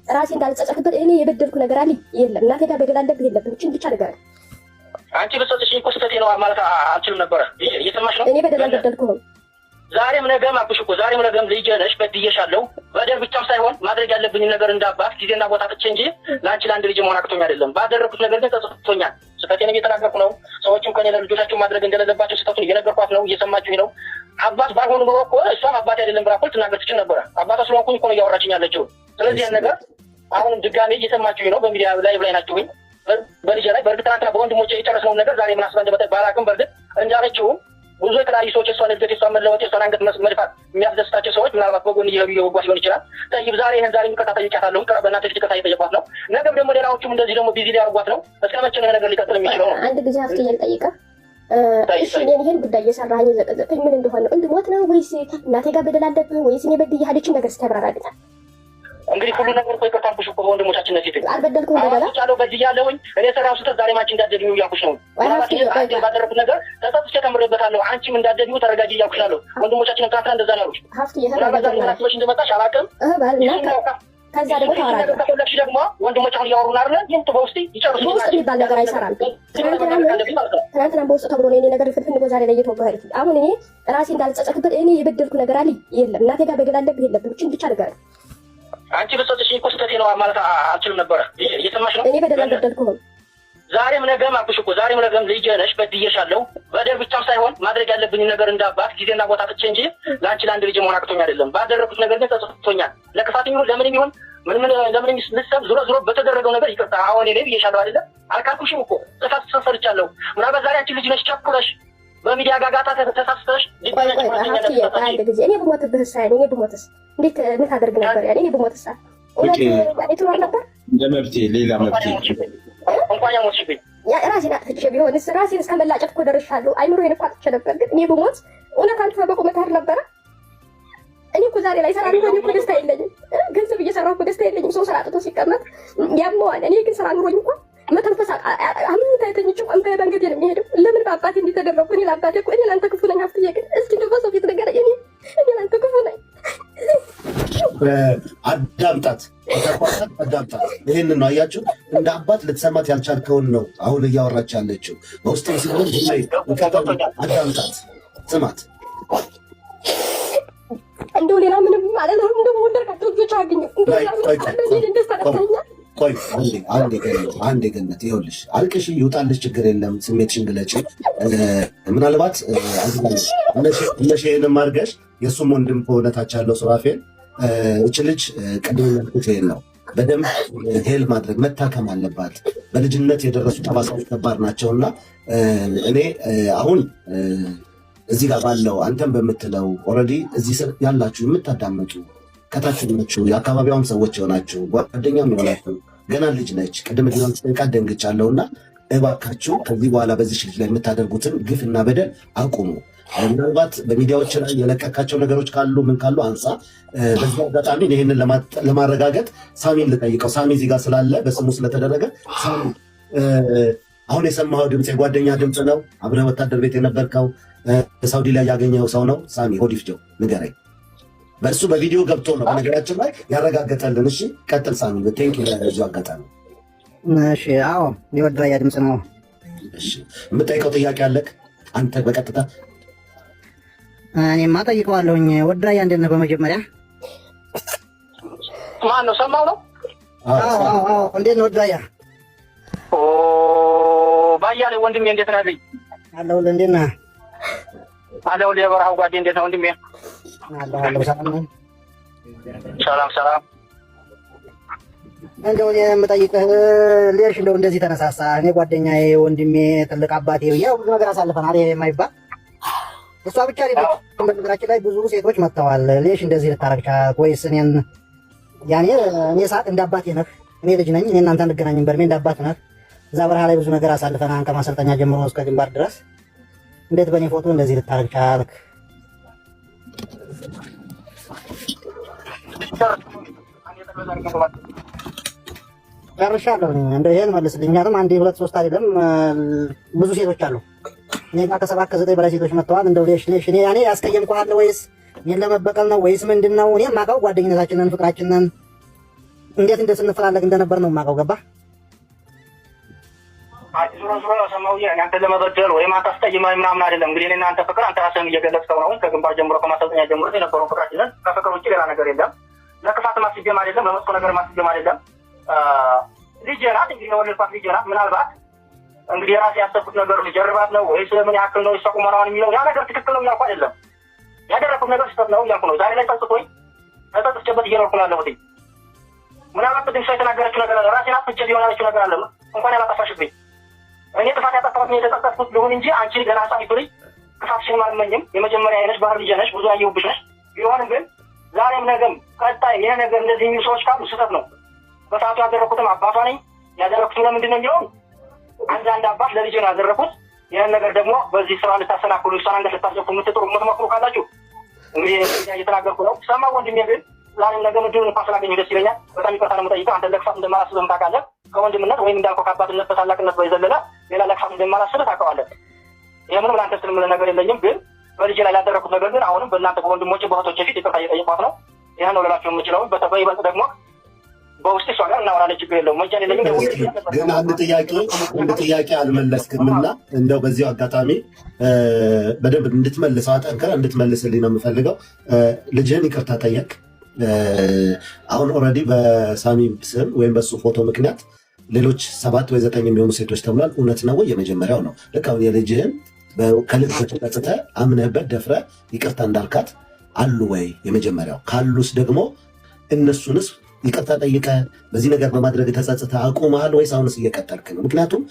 ራሴ እንዳልጸጸትበት እኔ የበደልኩ ነገር አለ የለም። እናቴ ጋር በደል አለብህ የለብህ እቺን ብቻ ነገር አንቺ በሰጥሽ እኮ ስተቴ ነው ማለት አልችልም ነበር። እየሰማሽ ነው? እኔ በደል አልበደልኩም። ዛሬም ነገም አልኩሽ እኮ ዛሬም ነገም ልጄ ነሽ፣ በድዬሻለሁ። በደል ብቻም ሳይሆን ማድረግ ያለብኝ ነገር እንዳባት ጊዜና ቦታ ጥቼ እንጂ ለአንቺ ለአንድ ልጅ መሆን አቅቶኝ አይደለም። ባደረኩት ነገር ግን ተጸጽቶኛል። ስህተቴን እየተናገርኩ ነው። ሰዎችም ከኔ ለልጆቻቸው ማድረግ እንደሌለባቸው ስህተቱን እየነገርኳት ነው። እየሰማችሁኝ ነው? አባት ባልሆኑ ኖሮ እኮ እሷም አባት አይደለም ብላ እኮ ልትናገር ትችል ነበረ። አባቷ ስለሆንኩኝ እኮ ነው እያወራችኝ ያለችው። ስለዚህ ያን ነገር አሁንም ድጋሜ እየሰማችሁኝ ነው። በሚዲያ ላይ ናችሁኝ። በልጄ ላይ በእርግጥ ትናንትና በወንድሞቼ የጨረስነውን ነገር ዛሬ ምን አስባ እንደመጣች ባላቅም በእርግጥ እንዳለችውም ብዙ የተለያዩ ሰዎች እሷን እድገት የሷን መለወጥ የሷን አንገት መድፋት የሚያስደስታቸው ሰዎች ምናልባት በጎን እየሄዱ እየወጓት ሊሆን ይችላል። ጠይብ ዛሬ ይህን ዛሬ የሚቀጣ ጠይቂያታለሁ። በእናንተ ፊት ቀጣ እየጠየቋት ነው። ነገም ደግሞ ሌላዎቹም እንደዚህ ደግሞ ቢዚ ሊያደርጓት ነው። እስከ መቼ ነው ነገር ሊቀጥል የሚችለው ነው? አንድ ጊዜ ሀፍትዬን ጠይቀህ እሺ እኔን ይሄን ጉዳይ እየሰራኸኝ የዘቀዘቀኝ ምን እንደሆነ ነው? እንድሞት ነው ወይስ እናቴ ጋር በደል አለብህ ወይስ እኔ በድዬሃለችን ነገር ስተብራራልታል? እንግዲህ ሁሉ ነገር እኮ ይቀጣልኩሽ እኮ በወንድሞቻችን ነው ሲል አልበደልኩም። በደላ ቻለው በድያለሁኝ እኔ ሰራው ስህተት ዛሬ ማንቺ እንዳትደግሚው እያልኩሽ ነው። ባደረኩት ነገር ተጸጽቼ ተምሬበታለሁ። አንቺም እንዳትደግሚው ተረጋጊ እያልኩሽ አለሁ። ወንድሞቻችንን ትናንትና እንደዛ ነው ያሉሽ። ሀፍትዬ እንደመጣሽ አላውቅም። ከዛ ደግሞ ታወራለሽ ደግሞ ወንድሞች አሁን እያወሩን አይደለ? ይምጡ በውስጥ ይጨርሱ። በውስጥ የሚባል ነገር አይሰራም። ትናንትና በውስጥ ተብሎ ነው እኔ ነገር ፍልፍል ዛሬ ላይ እየተወጋህ አሁን እኔ ራሴ እንዳልጸጸትበት እኔ የበደልኩ ነገር አለ የለም። እናቴ ጋር በደል አለብህ የለብህ እችን ብቻ ነገር አንቺ በሰጥሽ እኮ ስተቴ ነው ማለት አልችልም ነበረ። እየሰማሽ ነው? እኔ በደል አልበደልኩም። ዛሬም ነገም አልኩሽ እኮ ዛሬም ነገም ልጄ ነሽ፣ በድዬሻለሁ። በደል ብቻም ሳይሆን ማድረግ ያለብኝ ነገር እንዳባት ጊዜና ቦታ ጥቼ እንጂ ለአንቺ ለአንድ ልጅ መሆን አቅቶኝ አይደለም። ባደረኩት ነገር ግን ተጸጽቶኛል። ለክፋት ይሁን ለምንም ይሁን ለምን ልሰብ ዞሮ ዞሮ በተደረገው ነገር ይቅርታ። አሁን እኔ ብዬሻለሁ አይደለ? አልካልኩሽም እኮ ጥፋት ሰርቻለሁ። ምናልባት ዛሬ አንቺ ልጅ ነሽ ቸኩለሽ በሚዲያ ጋጋታ ተሳስተሽ አንድ ጊዜ እኔ ብሞትብህ ሳይሆን እኔ ብሞትስ እንዴት ምን ታደርግ ነበር? ያኔ እኔ ብሞትስ ትኖር ነበር? ለመብቴ ሌላ መብቴ እንኳን ያሞትሽብኝ ራሴን አጥፍቼ ቢሆንስ ራሴን እስከ መላጨት እኮ ደርሻለሁ። አይምሮዬን እኮ አጥቼ ነበር። ግን እኔ ብሞት እውነት አንተ በቁመት አይደል ነበረ? እኔ እኮ ዛሬ ላይ ሰራ ቢሆን እኮ ደስታ የለኝም። ገንዘብ እየሰራሁ እኮ ደስታ የለኝም። ሰው ስራ አጥቶ ሲቀመጥ ያመዋል። እኔ ግን ስራ ኑሮኝ እኮ መተንፈስ አምንታ የተኝችው አንተ በአንገቴ ነው የሚሄደው። ለምን በአባቴ እንዲተደረጉ እኔ ለአባቴ እኮ እኔ ለአንተ ክፉ ነኝ። ሀፍትዬ ግን እስኪ እንደው በሰው ፊት ነገር እኔ ለአንተ ክፉ ነኝ። አዳምጣት፣ አዳምጣት። ይሄንን ነው አያችሁ፣ እንደ አባት ልትሰማት ያልቻልከውን ነው አሁን እያወራች ያለችው። በውስጥ ሲሆን አዳምጣት፣ ስማት። እንደው ሌላ ምንም ማለት ነው። እንደው ወንደርካቸው ልጆች አገኘሁ ቆይ አንዴ ገነት፣ ይኸውልሽ አልቅሽ፣ ይውጣልሽ፣ ችግር የለም። ስሜትሽን ግለጪ። ምናልባት እነሽንም አድርገሽ የእሱም ወንድም ከእውነታች ያለው ሱራፌል እች ልጅ ቅድም ያልኩት ይሄን ነው። በደንብ ሄል ማድረግ መታከም አለባት። በልጅነት የደረሱ ጠባሳዎች ከባድ ናቸውና እኔ አሁን እዚህ ጋር ባለው አንተም በምትለው ኦልሬዲ እዚህ ያላችሁ የምታዳመጡ ከታች ናችሁ፣ የአካባቢዋም ሰዎች የሆናችሁ ጓደኛም የሆናችሁ ገና ልጅ ነች። ቅድም ቃ ደንግጫለሁና እባካችሁ ከዚህ በኋላ በዚህ ልጅ ላይ የምታደርጉትን ግፍና በደል አቁሙ። ምናልባት በሚዲያዎች ላይ የለቀቃቸው ነገሮች ካሉ ምን ካሉ አንሳ። በዚህ አጋጣሚ ይህንን ለማረጋገጥ ሳሚን ልጠይቀው። ሳሚ እዚህ ጋር ስላለ በስሙ ስለተደረገ ሳሚ፣ አሁን የሰማኸው ድምፅ የጓደኛ ድምፅ ነው? አብረህ ወታደር ቤት የነበርከው ሳውዲ ላይ ያገኘኸው ሰው ነው? ሳሚ ሆዲፍጀው ንገረኝ። በእሱ በቪዲዮ ገብቶ ነው በነገራችን ላይ ያረጋገጠልን። እሺ ቀጥል ሳሚ። ቴንክ ዩ አጋጣሚ። እሺ አዎ የወድራያ ድምፅ ነው። እሺ የምጠይቀው ጥያቄ አለክ አንተ በቀጥታ? እኔማ ጠይቀዋለሁኝ። ወድራያ እንዴት ነህ? በመጀመሪያ ማን ነው ሰማው ነው? አዎ እንዴት ነው ወድራያ? ባያሌ ወንድሜ እንዴት ነህ? አለሁልህ። እንዴት ነህ? አለሁልህ። የበረሃው ጓዴ እንዴት ነው ወንድሜ? አለሁ ሰላም ነው። ሰላም። እንደው እኔ የምጠይቅህ ሌሽ እንደው እንደዚህ ተነሳሳ። እኔ ጓደኛዬ፣ ወንድሜ፣ ትልቅ አባቴ ያው ብዙ ነገር አሳልፈናል። ይሄ የማይባል እሷ ብቻ በነገራችን ላይ ብዙ ሴቶች መጥተዋል። ሌሽ እንደዚህ ልታረግ ቻልክ? ወይስ እኔን ያኔ እኔ ሰዓት እንደ አባቴ ነህ፣ እኔ ልጅ ነኝ። እኔ እናንተ እንገናኝም በርሜ እንደ አባት ነህ። እዛ በረሃ ላይ ብዙ ነገር አሳልፈናል፣ ከማሰልጠኛ ጀምሮ እስከ ግንባር ድረስ። እንዴት በእኔ ፎቶ እንደዚህ ልታረግ ቻልክ? ጨርሻለሁ። እንደው ይሄን መልስልኝ። ምክንያቱም አንዴ ሁለት ሶስት አይደለም ብዙ ሴቶች አሉ። እኔ ጋር ከ7 ከ9 በላይ ሴቶች መጥተዋል። እንደው ሌሽ እኔ ያስቀየምኩህ አለ ወይስ እኔን ለመበቀል ነው ወይስ ምንድን ነው? እኔ የማውቀው ጓደኝነታችንን፣ ፍቅራችንን እንዴት እንደስንፈላለግ እንደነበር ነው የማውቀው። ገባህ? ዙሮ ሰማውዬ አንተ ለመበደል ወይም አንተ አስቀይመህ ምናምን አይደለም። እንግዲህ እኔና አንተ ፍቅር አንተ ራስህን እየገለጽከው ነው። ከግንባር ጀምሮ ከማሰልጠኛ ጀምሮ የነበረው ፍቅራችንን ከፍቅር ውጭ ሌላ ነገር የለም። ለክፋት ማስጀም አይደለም፣ ለመጥፎ ነገር ማስጀም አይደለም። ልጄ ናት እንግዲህ የወለድኳት ልጄ ናት። ምናልባት እንግዲህ የራሴ ያሰብኩት ነገር ሊጀርባት ነው ወይስ ምን ያክል ነው እሷ ቁመናዋን የሚለው ያ ነገር ትክክል ነው እያልኩ አይደለም። ያደረኩት ነገር ስህተት ነው እያልኩ ነው። ዛሬ ላይ ጸጽቶኝ ተጸጽቼበት እየኖርኩ ነው ያለሁት። ምናልባት ቅድም ሰው የተናገረችው ነገር አለ፣ ራሴን አጥፍቼ ሊሆን ያለችው ነገር አለ። እንኳን ያላጠፋሽብኝ እኔ ጥፋት ያጠፋሁት ነው የተጸጸትኩት ልሁን እንጂ አንቺ ገና ሳይቱ ልጅ ክፋትሽን አልመኝም። የመጀመሪያ አይነሽ ባህር ልጅ ነሽ፣ ብዙ ያየሁብሽ ነሽ። ቢሆንም ግን ዛሬም ነገም ቀጣይ ይሄ ነገር እንደዚህ የሚሉ ሰዎች ካሉ ስህተት ነው። በሰዓቱ ያደረኩትም አባቷ ነኝ። ያደረኩት ለምንድን ነው የሚሆን አንድ አባት ለልጅ ነው ያደረኩት። ይህን ነገር ደግሞ በዚህ ስራ ልታሰናክሉ እሷን አንገት ልታስደፉ የምትጥሩ የምትመክሩ ካላችሁ እንግዲህ እየተናገርኩ ነው። ሰማ ወንድሜ ግን ዛሬም ነገ ምድሩን እንኳን ስላገኘሁ ደስ ይለኛል። በጣም ይቅርታ ነው የምጠይቀው። አንተ ለክፋት እንደማላስብህም ታውቃለህ። ከወንድምነት ወይም እንዳልከው ከአባትነት በታላቅነት በዘለለ ሌላ ለክፋት እንደማላስብህ ታውቀዋለህ። ይህ ምንም ለአንተ ስል የምልህ ነገር የለኝም። ግን በልጄ ላይ ላደረኩት ነገር ግን አሁንም በእናንተ በወንድሞቼ በእህቶቼ ፊት ይቅርታ እየጠየኳት ነው። ይህ ነው ልላቸው የምችለው። በይበልጥ ደግሞ በውስጥ እሷ ጋር እናወራለን። ችግር የለውም። መጃን የለኝም። ግን አንድ ጥያቄ አልመለስክምና እንደው በዚሁ አጋጣሚ በደንብ እንድትመልሰው አጠንክረህ እንድትመልስልኝ ነው የምፈልገው። ልጅህን ይቅርታ ጠየቅ። አሁን ኦልሬዲ በሳሚ ስም ወይም በሱ ፎቶ ምክንያት ሌሎች 7 ወይ 9 የሚሆኑ ሴቶች ተብሏል። እውነት ነው ወይ? የመጀመሪያው ነው። ልክ አሁን የልጅህን ከልብ ተጸጽተህ አምነህበት ደፍረህ ይቅርታ እንዳልካት አሉ ወይ? የመጀመሪያው ካሉስ ደግሞ እነሱንስ ይቅርታ ጠይቀህ በዚህ ነገር በማድረግ ተጸጽተህ አቁመሃል ወይስ አሁንስ እየቀጠልክ ነው? ምክንያቱም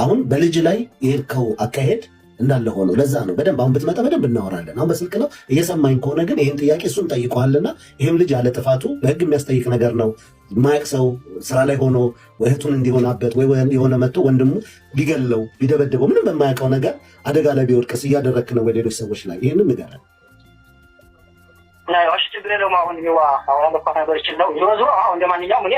አሁን በልጅ ላይ የሄድከው አካሄድ እንዳለ ሆኖ ለዛ ነው በደንብ አሁን ብትመጣ በደንብ እናወራለን። አሁን በስልክ ነው እየሰማኝ ከሆነ ግን ይህን ጥያቄ እሱም ጠይቀዋልና ይህም ልጅ ያለ ጥፋቱ በህግ የሚያስጠይቅ ነገር ነው። ማያቅ ሰው ስራ ላይ ሆኖ እህቱን እንዲሆናበት ወይ የሆነ መጥቶ ወንድሙ ቢገለው ቢደበድበው ምንም በማያውቀው ነገር አደጋ ላይ ቢወድቅስ እያደረግክ ነው ወይ ሌሎች ሰዎች ላይ? ይህንም ንገረን። እሺ ችግር የለውም። አሁን በኳት ነገር ይችል ነው ዞሮ ዞሮ አሁን እንደማንኛውም እኔ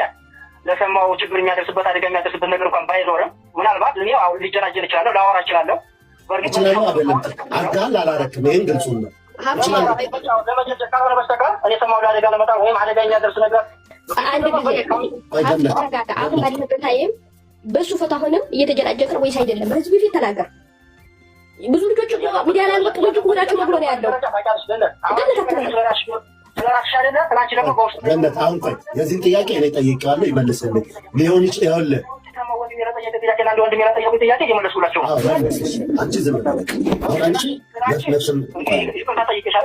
ለሰማው ችግር የሚያደርስበት አደጋ የሚያደርስበት ነገር እንኳን ባይኖርም ምናልባት እኔ አሁን ሊጀናጀን እችላለሁ፣ ላወራ እችላለሁ። እችላለሁ አይደለም አጋል አላረክም። ይህን ግልጹ ነው ለመጀመር ካልሆነ በስተቀር እኔ ሰማው ለአደጋ ለመጣ ወይም አደጋ የሚያደርስ ነገር አንድ ጊዜ አሁን ባለበት ታይም በሱ ፎቶ አሁንም እየተጀናጀን ነው ወይስ አይደለም? በህዝብ ፊት ተናገር። ብዙ ልጆች ሚዲያ ላይ ወጡ ልጆች ጉዳቸው ብሎ ነው ያለው። ገነት አሁን ቆይ የዚህን ጥያቄ እኔ ጠይቄዋለሁ፣ ይመልስልኝ ሊሆን ይችላል። አንቺ ዝም ብለህ አሁን አንቺ ነፍስም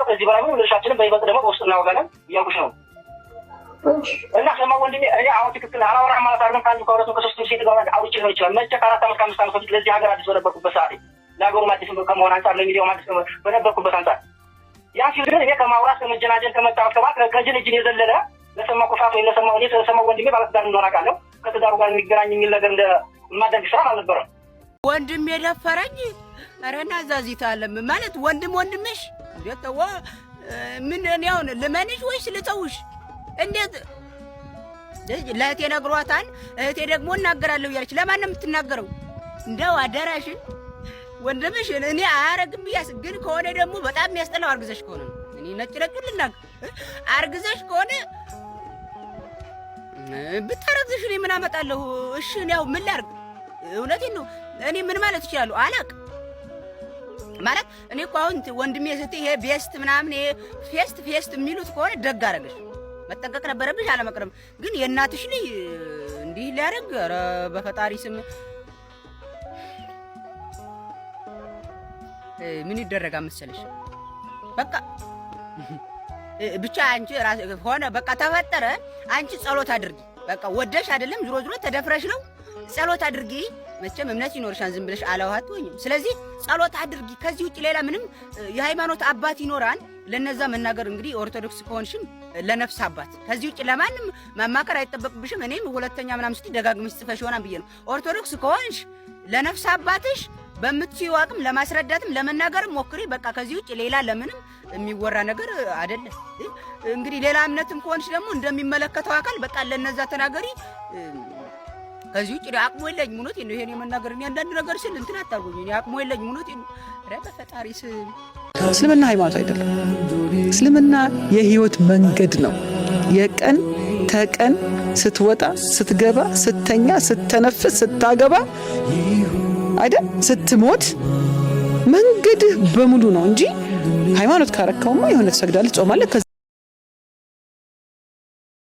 ከዚህ በላይ ምን ልሻችንን በይበልጥ ደግሞ በውስጥ እናወጋለን እያልኩሽ ነው። እና ሰማ ወንድሜ እኔ አሁን ትክክል አላወራህም ማለት አይደለም። ከአንዱ ከሁለቱ ከሶስቱ ሴት ጋር አውርቼ ሊሆን ይችላል። መቼ ከ4 ዓመት ከ5 ዓመት በፊት ለዚህ ሀገር አዲስ በነበርኩበት ሰዓት ለሀገሩ አዲስ ከመሆን አንጻር ለሚዲያው አዲስ በነበርኩበት አንጻር ያ ሲል ግን እኔ ከማውራት ከመጀናጀን ከመጫወት ከባት ከጅንጅን የዘለለ ለሰማው ኩፋት ወይ ለሰማው እኔ ስለሰማው ወንድሜ ባለትዳር እንደሆነ አውቃለሁ። ከትዳሩ ጋር የሚገናኝ የሚል ነገር እንደማደርግ ስራ አልነበረም። ወንድም የደፈረኝ አረና ዛዚታ አለም ማለት ወንድምሽ እንደተዋ ምን እኔ አሁን ልመንሽ ወይስ ልተውሽ? እንዴት ለእህቴ ነግሯታል። እህቴ ደግሞ እናገራለሁ እያለች ለማን ነው የምትናገረው? እንደው አዳራሽን ወንድምሽን እኔ አያረግም ብያስ ግን ከሆነ ደግሞ በጣም የሚያስጠላው አርግዘሽ ከሆነ ነው። እኔ ነጭ ልናገር አርግዘሽ ከሆነ ብታረግዘሽ እኔ ምን አመጣለሁ? እሺ ያው ምን ላርግ? እውነቴን ነው። እኔ ምን ማለት እችላለሁ? አላውቅም ማለት እኔ እኮ አሁን ወንድሜ ስትይ ይሄ ቤስት ምናምን ይሄ ፌስት የሚሉት ከሆነ ደግ አረገሽ መጠንቀቅ ነበረብሽ፣ አለመቅረብ ግን የእናትሽ ልጅ እንዲህ ሊያደርግ ኧረ በፈጣሪ ስም ምን ይደረጋ መሰለሽ? በቃ ብቻ አንቺ ሆነ በቃ ተፈጠረ። አንቺ ጸሎት አድርጊ። በቃ ወደሽ አይደለም ዙሮ ተደፍረሽ ነው። ጸሎት አድርጊ። መቼም እምነት ይኖርሻል፣ ዝም ብለሽ አላውሃት ወይም ስለዚህ ጸሎት አድርጊ። ከዚህ ውጭ ሌላ ምንም የሃይማኖት አባት ይኖራል ለነዛ መናገር። እንግዲህ ኦርቶዶክስ ከሆንሽም ለነፍስ አባት ከዚህ ውጭ ለማንም ማማከር አይጠበቅብሽም። እኔም ሁለተኛ ምናምን ስትይ ደጋግመሽ ጽፈሽ ይሆናል ብዬ ነው። ኦርቶዶክስ ከሆንሽ ለነፍስ አባትሽ በምትይው አቅም ለማስረዳትም ለመናገርም ሞክሪ። በቃ ከዚህ ውጭ ሌላ ለምንም የሚወራ ነገር አይደለም። እንግዲህ ሌላ እምነትም ከሆንሽ ደግሞ እንደሚመለከተው አካል በቃ ለነዛ ተናገሪ። ከዚህ ውጭ አቅሙ የለኝም። እውነቴን ነው። ይሄን የመናገር እኔ አንዳንድ ነገር ስል እንትን አታርጉኝ። እኔ አቅሙ የለኝም። እውነቴን ነው። ኧረ በፈጣሪ ስም እስልምና ሃይማኖት አይደለም። እስልምና የህይወት መንገድ ነው። የቀን ተቀን ስትወጣ ስትገባ ስተኛ ስተነፍስ ስታገባ አይደል ስትሞት መንገድህ በሙሉ ነው እንጂ ሃይማኖት ካረካውማ የሆነ ትሰግዳለህ፣ ጾማለህ።